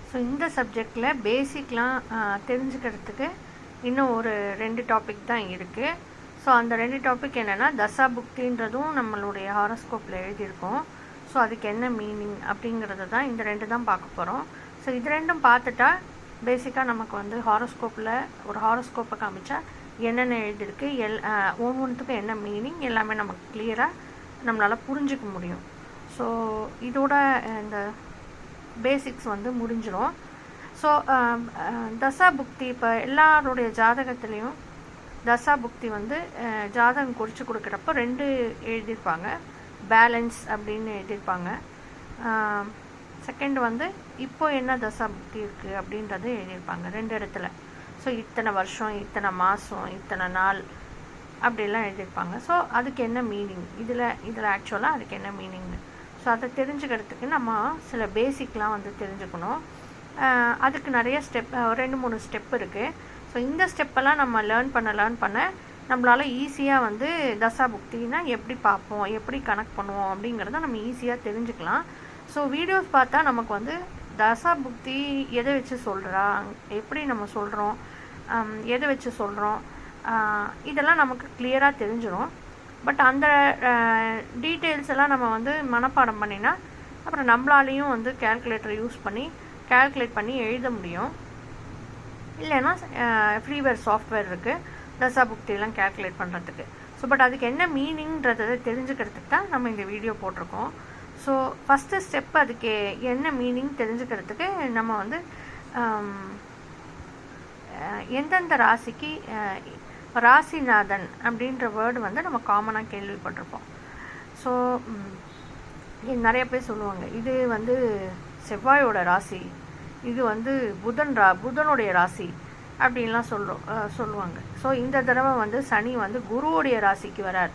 So இந்த சப்ஜெக்டில் பேசிக்லாம் தெரிஞ்சுக்கிறதுக்கு இன்னும் ஒரு 2 டாபிக் தான் இருக்குது. ஸோ அந்த 2 டாபிக் என்னென்னா, தசா புக்தின்றதும் நம்மளுடைய ஹாரோஸ்கோப்பில் எழுதியிருக்கோம். ஸோ அதுக்கு என்ன மீனிங் அப்படிங்கிறது தான் இந்த 2 தான் பார்க்க போகிறோம். ஸோ இது 2ம் பார்த்துட்டா பேசிக்காக நமக்கு வந்து ஹாரோஸ்கோப்பில் ஒரு ஹாரோஸ்கோப்பை காமிச்சா என்னென்ன எழுதியிருக்கு, ஒவ்வொன்றுத்துக்கும் என்ன மீனிங் எல்லாமே நமக்கு கிளியராக நம்மளால் புரிஞ்சிக்க முடியும். ஸோ இதோட இந்த பேசிக்ஸ் வந்து முடிஞ்சிடும். ஸோ தசா புக்தி இப்போ எல்லாருடைய ஜாதகத்துலேயும் தசா புக்தி வந்து ஜாதகம் குறித்து கொடுக்குறப்போ 2 எழுதியிருப்பாங்க. பேலன்ஸ் அப்படின்னு எழுதியிருப்பாங்க. செகண்ட் வந்து இப்போ என்ன தசா புக்தி இருக்குது அப்படின்றது எழுதியிருப்பாங்க 2 இடத்துல. ஸோ இத்தனை வருஷம், இத்தனை மாதம், இத்தனை நாள் அப்படிலாம் எழுதியிருப்பாங்க. ஸோ அதுக்கு என்ன மீனிங், இதில் ஆக்சுவலாக அதுக்கு என்ன மீனிங்னு ஸோ அதை தெரிஞ்சுக்கிறதுக்கு நம்ம சில பேசிக்லாம் வந்து தெரிஞ்சுக்கணும். அதுக்கு நிறைய ஸ்டெப் 2-3 ஸ்டெப் இருக்குது. ஸோ இந்த ஸ்டெப்பெல்லாம் நம்ம லேர்ன் பண்ண நம்மளால் ஈஸியாக வந்து தசா புக்தினா எப்படி பார்ப்போம், எப்படி கனெக்ட் பண்ணுவோம் அப்படிங்கிறத நம்ம ஈஸியாக தெரிஞ்சுக்கலாம். ஸோ வீடியோஸ் பார்த்தா நமக்கு வந்து தசா புக்தி எதை வச்சு சொல்கிறா, எப்படி நம்ம சொல்கிறோம், எதை வச்சு சொல்கிறோம், இதெல்லாம் நமக்கு கிளியராக தெரிஞ்சிடும். பட் அந்த டீட்டெயில்ஸ் எல்லாம் நம்ம வந்து மனப்பாடம் பண்ணினா அப்புறம் நம்மளாலேயும் வந்து கேல்குலேட்டர் யூஸ் பண்ணி கேல்குலேட் பண்ணி எழுத முடியும். இல்லைன்னா ஃப்ரீவேர் சாஃப்ட்வேர் இருக்குது தசா புக்தியெல்லாம் கேல்குலேட் பண்ணுறதுக்கு. ஸோ பட் அதுக்கு என்ன மீனிங்கிறத தெரிஞ்சுக்கிறதுக்கு தான் நம்ம இந்த வீடியோ போட்டிருக்கோம். ஸோ ஃபஸ்ட்டு ஸ்டெப் அதுக்கு என்ன மீனிங் தெரிஞ்சுக்கிறதுக்கு நம்ம வந்து எந்தெந்த ராசிக்கு ராசிநாதன் அப்படின்ற வேர்டு வந்து நம்ம காமனாக கேள்விப்பட்டிருப்போம். ஸோ நிறைய பேர் சொல்லுவாங்க இது வந்து செவ்வாயோட ராசி, இது வந்து புதனுடைய ராசி அப்படின்லாம் சொல்லுவாங்க. ஸோ இந்த தடவை வந்து சனி வந்து குருவுடைய ராசிக்கு வரார்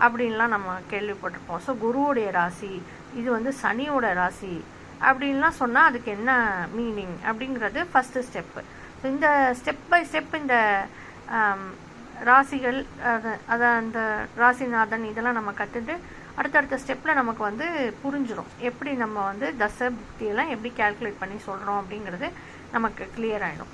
அப்படின்லாம் நம்ம கேள்விப்பட்டிருப்போம். ஸோ குருவுடைய ராசி, இது வந்து சனியோட ராசி அப்படின்லாம் சொன்னால் அதுக்கு என்ன மீனிங் அப்படிங்கிறது ஃபஸ்ட்டு ஸ்டெப்பு. ஸோ இந்த ஸ்டெப் பை ஸ்டெப் இந்த ராசிகள் அதை அந்த ராசிநாதன் இதெல்லாம் நம்ம கற்றுட்டு அடுத்தடுத்த ஸ்டெப்பில் நமக்கு வந்து புரிஞ்சிடும் எப்படி நம்ம வந்து தசை புக்தியெல்லாம் எப்படி கேல்குலேட் பண்ணி சொல்கிறோம் அப்படிங்கிறது நமக்கு கிளியர் ஆகிடும்.